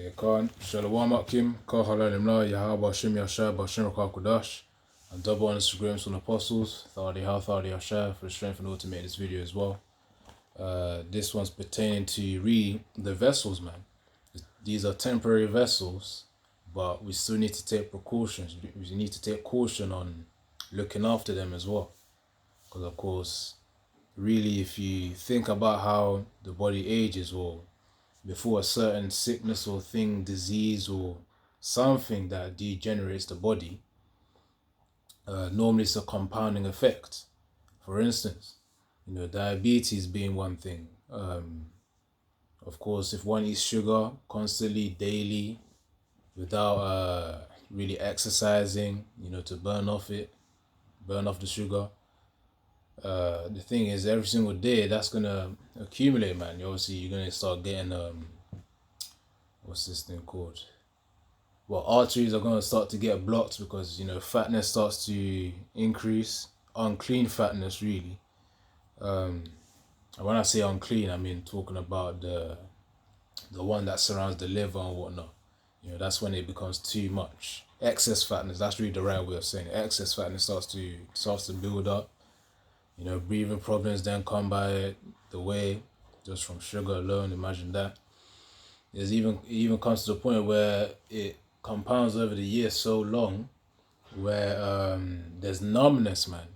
Okay, Khan, Shalom Akim, Kahala Limla, Yahaba Shim Yashab, Bashim Kakudash, and double on Instagrams from Apostles, Thadi How Thadi Yashab, for the strength and all to make this video as well. This one's pertaining to the vessels, man. These are temporary vessels, but we still need to take precautions. We need to take caution on looking after them as well. Because, of course, really, if you think about how the body ages, or before a certain sickness or thing, disease or something that degenerates the body, normally it's a compounding effect. For instance, diabetes being one thing. Of course, if one eats sugar constantly, daily, without really exercising, to burn off the sugar. The thing is, every single day, that's gonna accumulate, man. Obviously, you're gonna start getting what's this thing called? Well, arteries are gonna start to get blocked because fatness starts to increase, unclean fatness, really. And when I say unclean, I mean talking about the one that surrounds the liver and whatnot. That's when it becomes too much. Excess fatness, that's really the right way of saying it. Excess fatness starts to build up. Breathing problems then come by the way, just from sugar alone. Imagine that. It even comes to the point where it compounds over the years so long, where there's numbness, man,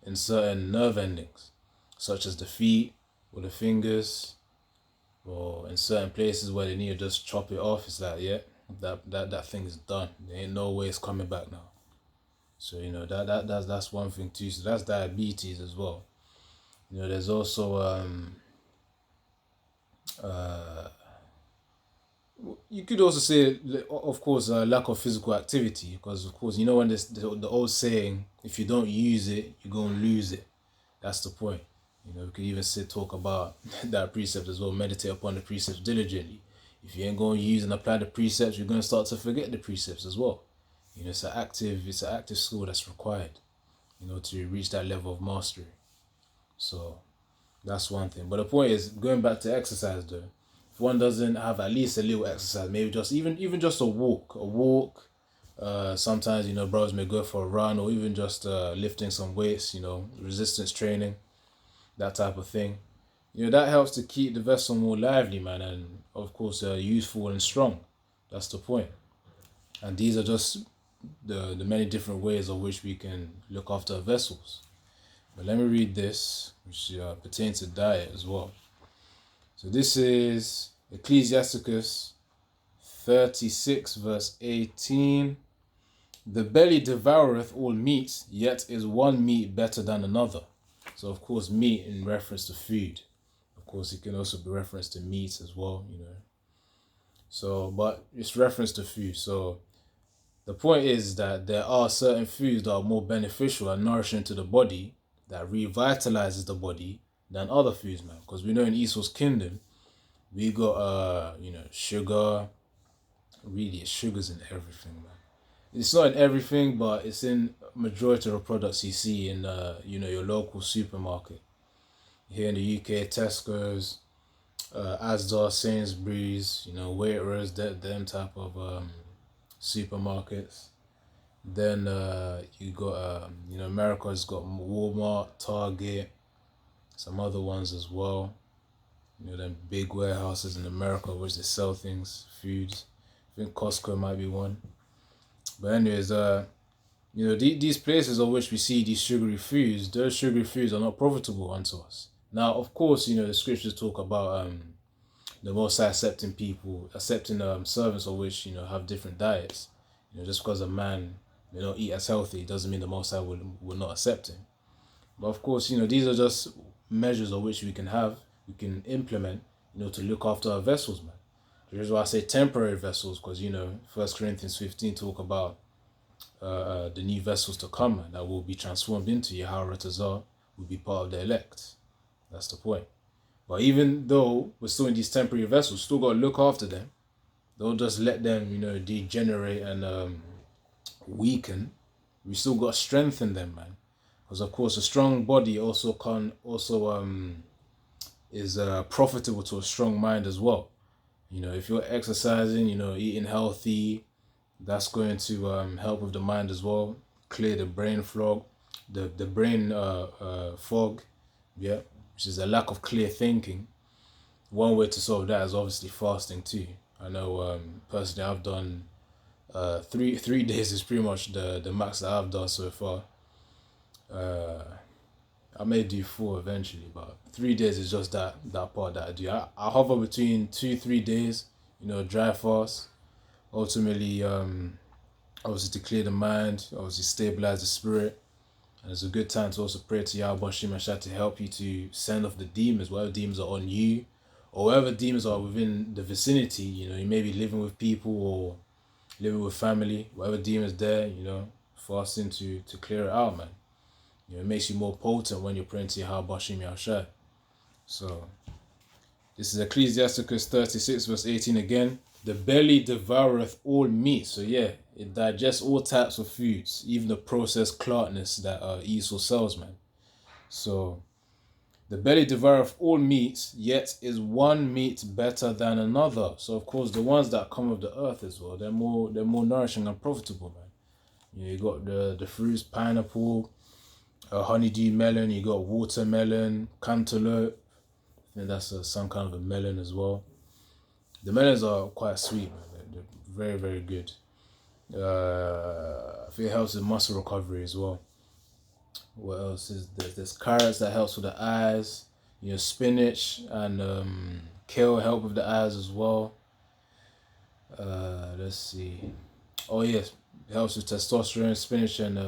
in certain nerve endings, such as the feet or the fingers, or in certain places where they need to just chop it off. It's like, yeah, that thing is done. There ain't no way it's coming back now. So that's one thing too. So that's diabetes as well. There's also you could also say, of course, lack of physical activity, because of course when there's the old saying, if you don't use it, you're gonna lose it. That's the point. We could even talk about that precept as well. Meditate upon the precepts diligently. If you ain't going to use and apply the precepts, you're going to start to forget the precepts as well. It's an active skill that's required, to reach that level of mastery. So that's one thing. But the point is, going back to exercise though, if one doesn't have at least a little exercise, maybe just even just a walk. Sometimes brothers may go for a run, or even just lifting some weights, resistance training, that type of thing. That helps to keep the vessel more lively, man, and of course useful and strong. That's the point. And these are just the many different ways of which we can look after our vessels. But let me read this, which pertains to diet as well. So this is Ecclesiasticus 36 verse 18. The belly devoureth all meat, yet is one meat better than another. So of course meat in reference to food. Of course it can also be referenced to meat as well, So, but it's reference to food. So the point is that there are certain foods that are more beneficial and nourishing to the body, that revitalizes the body, than other foods, man. Because we know in Esau's kingdom, we got sugar. Really, sugar's in everything, man. It's not in everything, but it's in majority of the products you see in your local supermarket. Here in the UK, Tesco's, Asda, Sainsbury's, Waitrose, them type of supermarkets. Then you got America's got Walmart, Target, some other ones as well. Them big warehouses in America which they sell things, foods. I think Costco might be one. But anyways, these places on which we see these sugary foods, those sugary foods are not profitable unto us. Now, of course, the scriptures talk about the Most High accepting servants of which have different diets. Just because a man may not eat as healthy doesn't mean the Most High will not accept him. But of course, these are just measures of which we can implement, to look after our vessels, man. Which is why I say temporary vessels, because 1 Corinthians 15 talk about the new vessels to come, man, that will be transformed into Yahweh Tazar, will be part of the elect. That's the point. But even though we're still in these temporary vessels, still got to look after them. Don't just let them, degenerate and weaken. We still got to strengthen them, man. Because of course, a strong body is profitable to a strong mind as well. You know, if you're exercising, you know, eating healthy, that's going to help with the mind as well, clear the brain fog, the brain fog, yeah, which is a lack of clear thinking. One way to solve that is obviously fasting too. I know personally I've done three days is pretty much the max that I've done so far. I may do 4 eventually, but 3 days is just that part that I do. I hover between 2-3 days, you know, dry fast. Ultimately, obviously to clear the mind, obviously stabilize the spirit. And it's a good time to also pray to Yahweh Shim Shah to help you to send off the demons, whatever demons are on you, or whatever demons are within the vicinity. You know, you may be living with people or living with family, whatever demons there, you know, fasting to clear it out, man. You know, it makes you more potent when you're praying to Yahweh Shim Shah. So, this is Ecclesiasticus 36 verse 18 again. The belly devoureth all meat. So yeah, it digests all types of foods, even the processed clarkness that Esau sells, man. So the belly devoureth all meats, yet is one meat better than another. So of course the ones that come of the earth as well, they're more nourishing and profitable, man. You know, you got the fruits, pineapple, honeydew melon, you got watermelon, cantaloupe. I think that's some kind of a melon as well. The melons are quite sweet, man. They're very, very good. I think it helps with muscle recovery as well. What else is there? There's carrots that helps with the eyes. You know, spinach and kale help with the eyes as well. Let's see. Oh yes, it helps with testosterone. Spinach and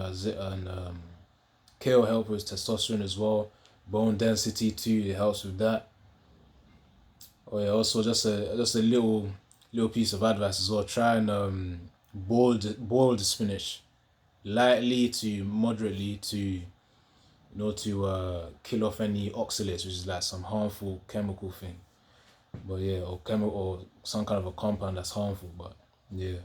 kale help with testosterone as well. Bone density too. It helps with that. Oh yeah, also just a little piece of advice as well. Try and boil the spinach lightly to moderately to kill off any oxalates, which is like some harmful chemical thing. But yeah, or chemical or some kind of a compound that's harmful. But yeah,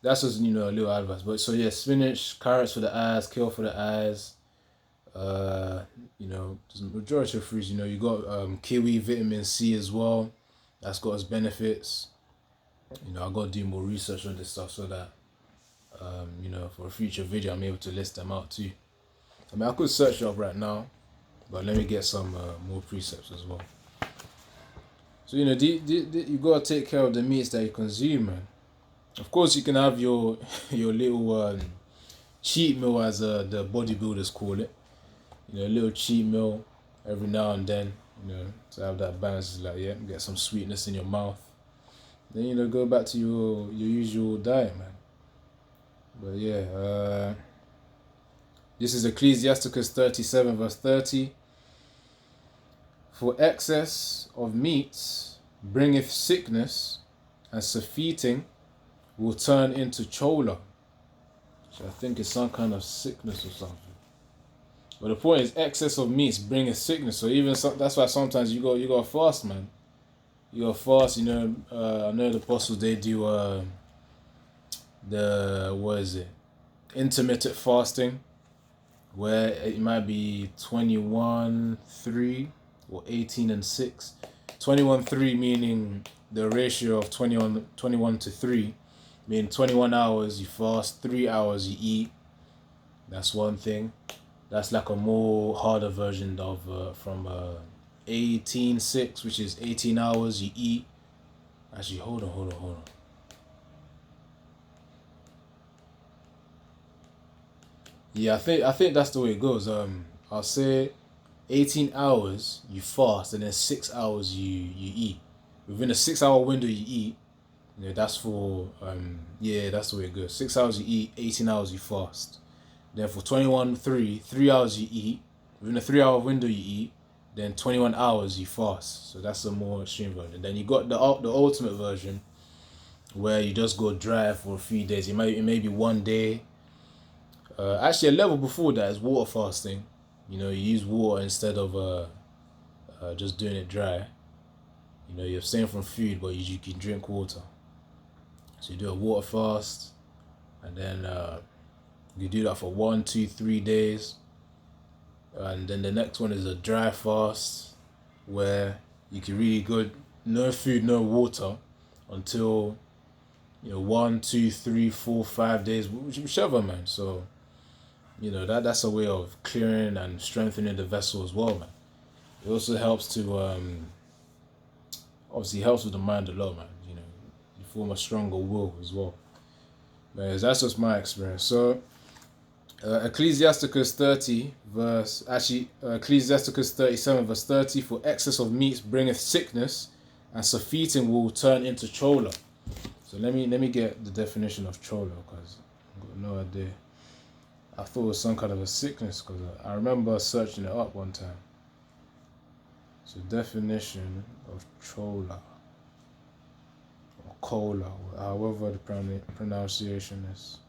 that's just a little advice. But so yeah, spinach, carrots for the eyes, kale for the eyes. The majority of fruits. You got kiwi, vitamin C as well. That's got its benefits. I got to do more research on this stuff so that for a future video I'm able to list them out too. I mean, I could search it up right now, but let me get some more precepts as well. So you gotta take care of the meats that you consume, man. Of course, you can have your little cheat meal, as the bodybuilders call it. A little cheat meal every now and then. To have that balance, is like, yeah, get some sweetness in your mouth. Then go back to your usual diet, man. But yeah, this is Ecclesiasticus 37 verse 30. For excess of meats bringeth sickness, and surfeiting will turn into choler. So I think it's some kind of sickness or something. But the point is, excess of meats bringeth sickness. So that's why sometimes you go fast, man. You go fast. I know the apostles, they do intermittent fasting, where it might be 21-3 or 18-6. 21-3 meaning the ratio of 21 to 3, meaning 21 hours you fast, 3 hours you eat. That's one thing. That's like a more harder version of from 18-6, which is 18 hours you eat. Actually, hold on. Yeah, I think that's the way it goes. I'll say 18 hours you fast, and then 6 hours you eat. Within a 6 hour window you eat. That's for that's the way it goes. 6 hours you eat, 18 hours you fast. Then for 3 hours you eat. Within a 3 hour window you eat. Then 21 hours you fast. So that's a more extreme version. Then you got the ultimate version, where you just go dry for a few days. It may be one day. Actually, a level before that is water fasting. You use water instead of just doing it dry. You're abstaining from food, but you can drink water. So you do a water fast, and then you do that for 1, 2, 3 days. And then the next one is a dry fast, where you can really go no food, no water, until 1, 2, 3, 4, 5 days, whichever, man. So that's a way of clearing and strengthening the vessel as well, man. It also helps to obviously helps with the mind a lot, man. You form a stronger will as well. But that's just my experience. So Ecclesiasticus 37 verse 30, for excess of meats bringeth sickness, and surfeiting will turn into choler. So let me get the definition of choler, because I've got no idea. I thought it was some kind of a sickness, because I remember searching it up one time. So definition of choler, or cola, however the pronunciation is.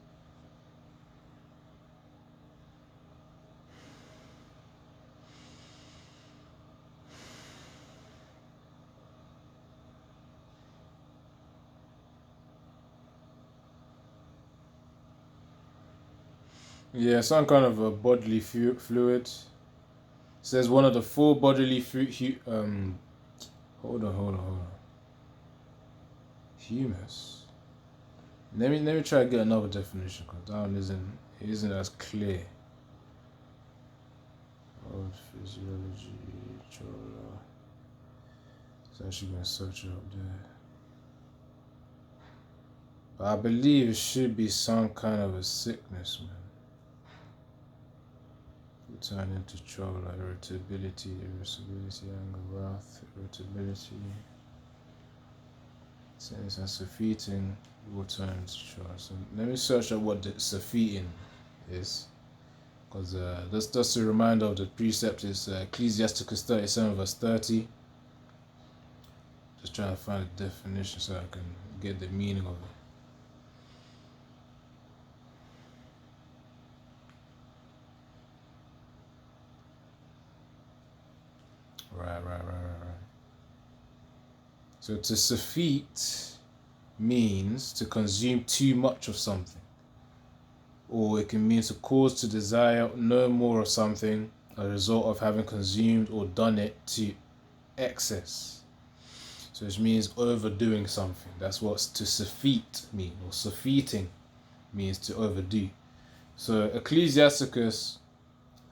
Yeah, some kind of a bodily fluid. It says one of the four bodily hold on. Humus. Let me try to get another definition, because that one isn't as clear. Old physiology, chola. So I'm actually gonna search it up there. But I believe it should be some kind of a sickness, man. Turn into chola, irritability, anger, wrath, irritability. Since and surfeiting will turn into chola. So let me search up what the surfeiting is, because that's just a reminder of the precept is Ecclesiasticus 37 verse 30. Just trying to find a definition so I can get the meaning of it. Right. So to surfeit means to consume too much of something, or it can mean to cause to desire no more of something as a result of having consumed or done it to excess. So it means overdoing something. That's what to surfeit mean, or surfeiting means to overdo. So Ecclesiasticus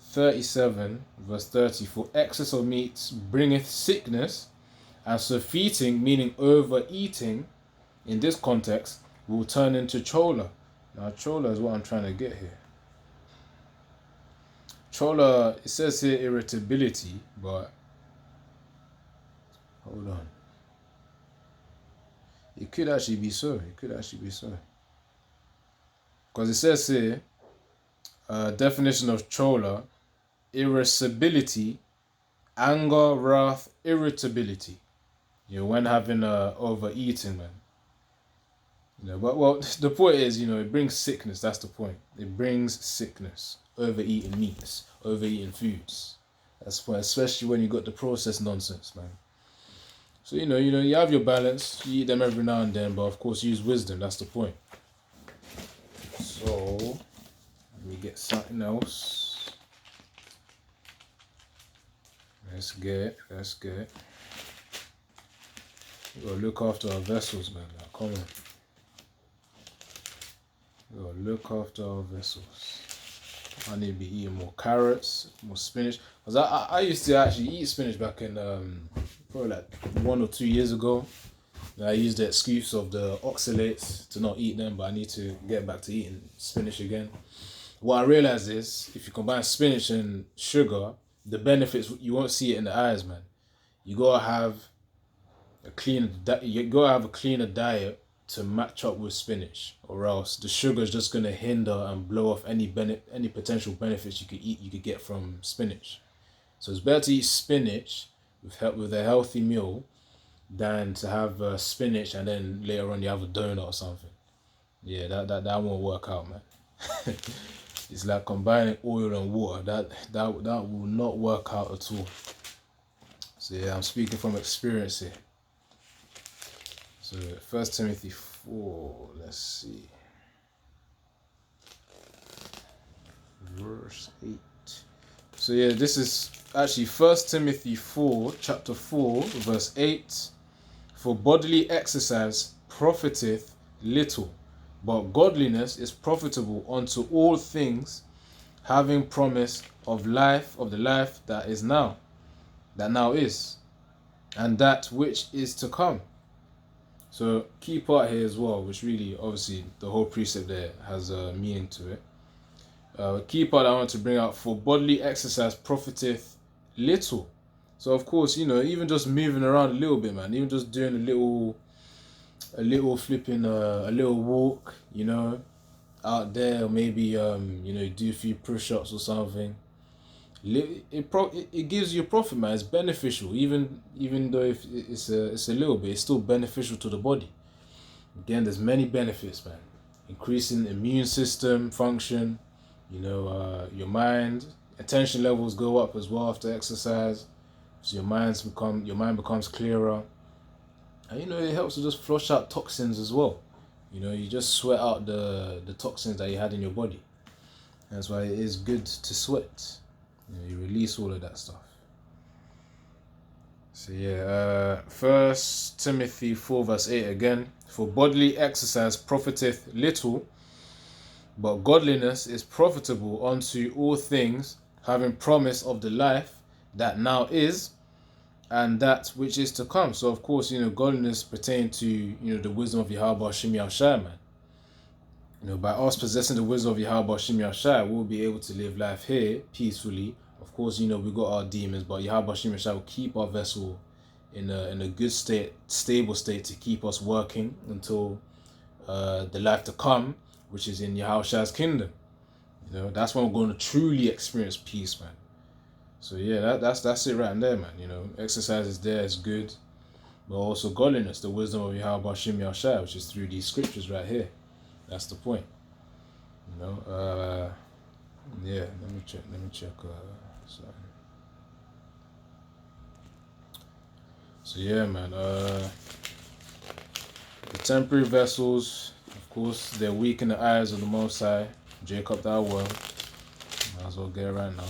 37 verse 30, for excess of meats bringeth sickness, and surfeiting, meaning overeating in this context, will turn into chola. Now chola is what I'm trying to get here. Chola, it says here irritability, but hold on, it could actually be so, because it says here definition of chola: irascibility, anger, wrath, irritability. When having overeating, man. But the point is, it brings sickness. That's the point. It brings sickness. Overeating meats, overeating foods. That's the point, especially when you got the processed nonsense, man. So you have your balance. You eat them every now and then, but of course use wisdom. That's the point. So let me get something else. Let's get it. We gotta look after our vessels, man. Now, come on. We gotta look after our vessels. I need to be eating more carrots, more spinach. Because I used to actually eat spinach back in probably like 1 or 2 years ago. I used the excuse of the oxalates to not eat them, but I need to get back to eating spinach again. What I realized is, if you combine spinach and sugar, the benefits, you won't see it in the eyes, man. You gotta have a cleaner diet to match up with spinach, or else the sugar is just gonna hinder and blow off any potential benefits you could get from spinach. So it's better to eat spinach with a healthy meal than to have spinach and then later on you have a donut or something. Yeah, that won't work out, man. It's like combining oil and water. That will not work out at all. So yeah, I'm speaking from experience here. So 1 Timothy 4, let's see. Verse 8. So yeah, this is actually 1 Timothy 4, chapter 4, verse 8. For bodily exercise profiteth little, but godliness is profitable unto all things, having promise of life, of the life that is now, that now is, and that which is to come. So key part here as well, which really obviously the whole precept there has a meaning to it. Key part I want to bring out: for bodily exercise profiteth little. So of course, even just moving around a little bit, man, even just doing a little flipping, a little walk, out there, or maybe do a few push-ups or something. It gives you a profit, man. It's beneficial, even though if it's a little bit, it's still beneficial to the body. Again, there's many benefits, man. Increasing immune system function, your mind, attention levels go up as well after exercise, so your mind becomes clearer, and it helps to just flush out toxins as well. You just sweat out the toxins that you had in your body. That's why it is good to sweat. You release all of that stuff. So yeah, 1 Timothy 4 verse 8 again. For bodily exercise profiteth little, but godliness is profitable unto all things, having promise of the life that now is, and that which is to come. So of course, godliness pertain to, the wisdom of Yahweh Shem Yahshai, man. By us possessing the wisdom of Yahweh Shem Yahshai, we'll be able to live life here peacefully. Of course, we got our demons, but Yahweh Shem Yahshai will keep our vessel in a good state, stable state, to keep us working until the life to come, which is in Yahweh's kingdom. That's when we're going to truly experience peace, man. So yeah, that's it right there, man. Exercise is there, it's good, but also godliness, the wisdom of Yahweh Shem Yahshai, which is through these scriptures right here. That's the point. Yeah. Let me check. Sorry. So yeah, man. The temporary vessels, of course, they're weak in the eyes of the Most High. Jacob, thou world. Might as well get it right now.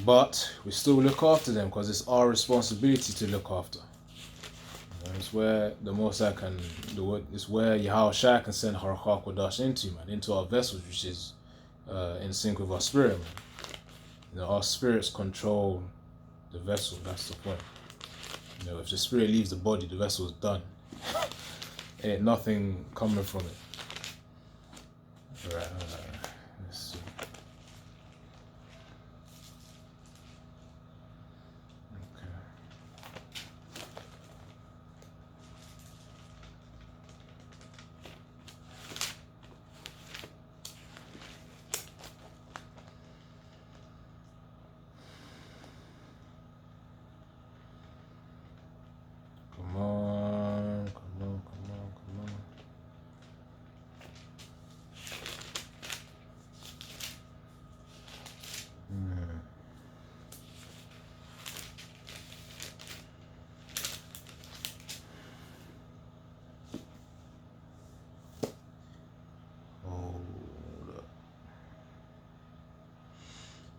But we still look after them, because it's our responsibility to look after. It's where the Most High it's where Yahweh Shai can send Har HaKodesh into our vessels, which is in sync with our spirit, man. Our spirits control the vessel. That's the point. If the spirit leaves the body, the vessel is done. Ain't nothing coming from it. Right. Let's see. Come on.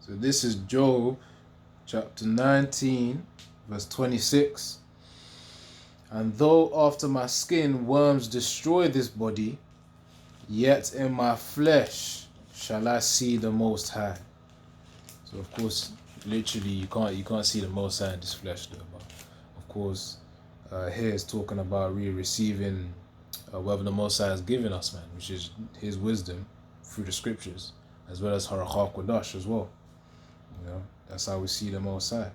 So this is Job chapter 19 verse 26. And though after my skin worms destroy this body, yet in my flesh shall I see the Most High. So of course, literally you can't see the Most High in this flesh though. But of course, here it's talking about receiving whatever the Most High has given us, man, which is His wisdom through the scriptures, as well as Har HaKodesh as well. That's how we see the Most High.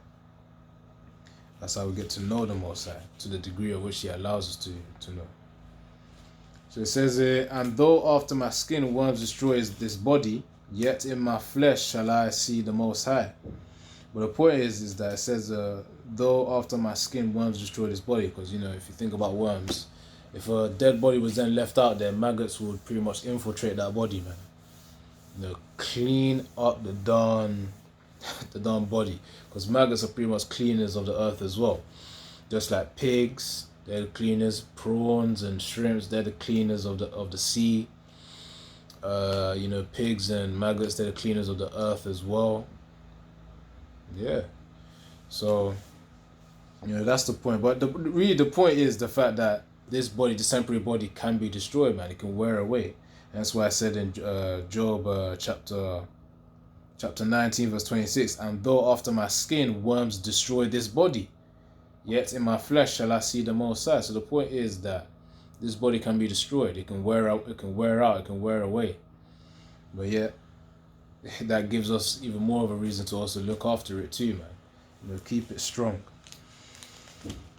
That's how we get to know the Most High, to the degree of which He allows us to know. So it says, and though after my skin worms destroys this body, yet in my flesh shall I see the Most High. But the point is that it says, though after my skin worms destroy this body, because if you think about worms, if a dead body was then left out there, maggots would pretty much infiltrate that body, man. Clean up the darn body, because maggots are pretty much cleaners of the earth as well. Just like pigs, they're the cleaners. Prawns and shrimps, they're the cleaners of the sea. Pigs and maggots, they're the cleaners of the earth as well. Yeah. So that's the point. But really the point is the fact that this body, this temporary body, can be destroyed, man. It can wear away. And that's why I said in Job chapter 19 verse 26, and though after my skin worms destroy this body, yet in my flesh shall I see the Most High. So the point is that this body can be destroyed. It can wear out, it can wear out, it can wear away. But yet, that gives us even more of a reason to also look after it too, man. You know, keep it strong.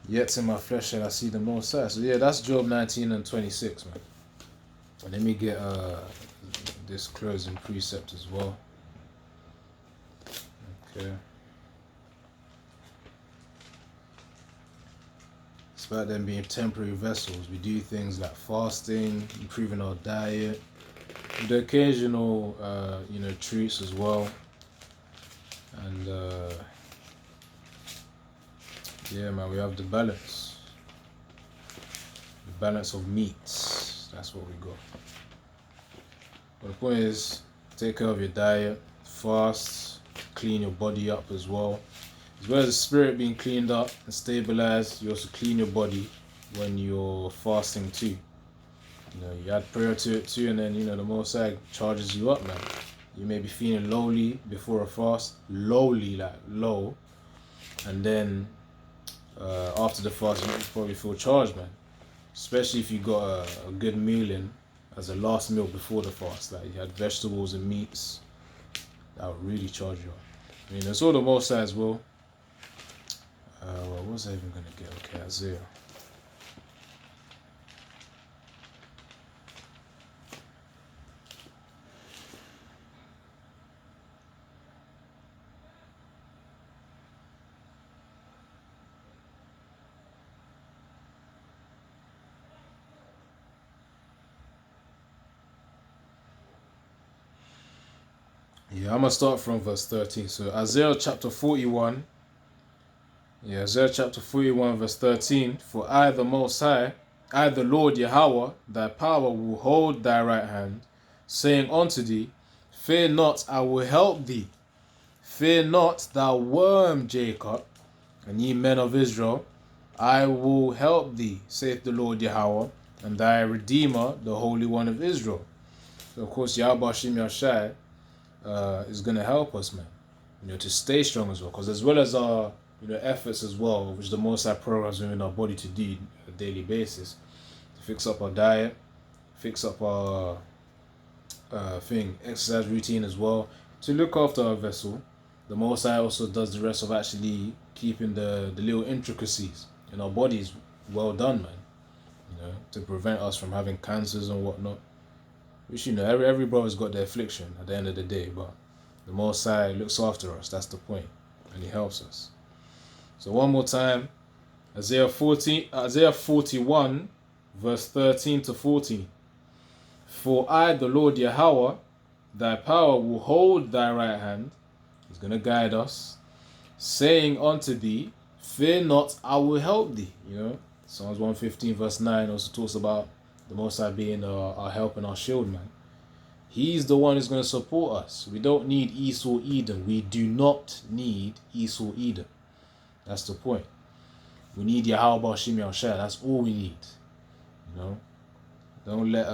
Yet in my flesh shall I see the Most High. So yeah, that's Job 19 and 26, man. And let me get this closing precept as well. Okay. It's about them being temporary vessels. We do things like fasting, improving our diet, the occasional, treats as well. And yeah, man, we have the balance. The balance of meats. That's what we got. But the point is, take care of your diet, fast, clean your body up as well. As well as the spirit being cleaned up and stabilized, you also clean your body when you're fasting too. You know, you add prayer to it too, and then, the Most High charges you up, man. You may be feeling lowly before a fast, lowly, like low, and then after the fast, you probably feel charged, man. Especially if you got a good meal in as a last meal before the fast, like you had vegetables and meats, that would really charge you up. I mean, that's all the Most High as well. What was I even gonna get? Okay, Isaiah. Yeah, I'm gonna start from verse 13. So Isaiah chapter 41. Yeah, Isaiah chapter 41 verse 13. For I, the Most High, I, the Lord Yahweh, thy power will hold thy right hand, saying unto thee, fear not, I will help thee. Fear not, thou worm Jacob, and ye men of Israel, I will help thee, saith the Lord Yahweh, and thy Redeemer, the Holy One of Israel. So of course, Yahweh Shem Yashai is going to help us, man, to stay strong as well. Because as well as our efforts as well, which the Most High programs within our body to do on a daily basis, to fix up our diet, fix up our exercise routine as well, to look after our vessel. The Most High also does the rest of actually keeping the little intricacies in our bodies well done, man. To prevent us from having cancers and whatnot. Which, every brother's got their affliction at the end of the day, but the Most High looks after us. That's the point, and He helps us. So one more time, Isaiah 41, verse 13 to 14. For I, the Lord Yahweh, thy power will hold thy right hand. He's going to guide us, saying unto thee, fear not, I will help thee. Psalms 115 verse 9 also talks about the Most High being our help and our shield, man. He's the one who's going to support us. We don't need Esau Edom. We do not need Esau Edom. That's the point. We need Yahweh Shem Yahshua. That's all we need. Don't let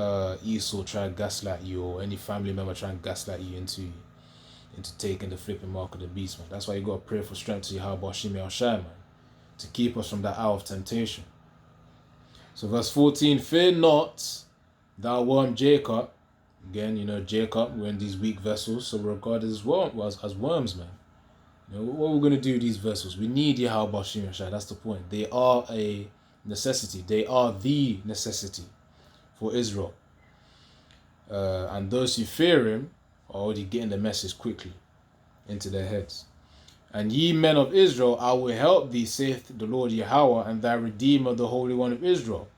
Esau try to gaslight you, or any family member try and gaslight you into taking the flipping mark of the beast, man. That's why you got to pray for strength to Yahweh Shem Yahshua, man, to keep us from that hour of temptation. So verse 14, fear not, thou worm Jacob. Again, Jacob, we're in these weak vessels, so we're regarded as worms, man. What we're going to do with these vessels? We need Yahweh Shem Yahshua. That's the point. They are a necessity. They are the necessity for Israel. And those who fear Him are already getting the message quickly into their heads. And ye men of Israel, I will help thee, saith the Lord Yahweh, and thy Redeemer, the Holy One of Israel.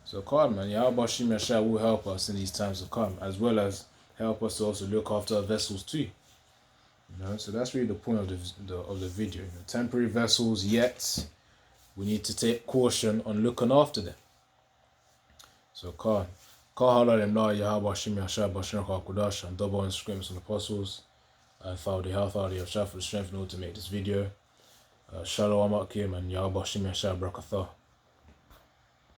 So come, man, Yahweh Shem Yahshua will help us in these times to come, as well as help us to also look after our vessels too. So that's really the point of the video. Temporary vessels, yet we need to take caution on looking after them. So come. Kahalalem la Yahweh Shem Yahshua Bashan Kudash, and double and screams and apostles. I found the health out of Yahshua for the strength in order to make this video. Shalom Akim and Yahweh Shem Yahshua Brakatha.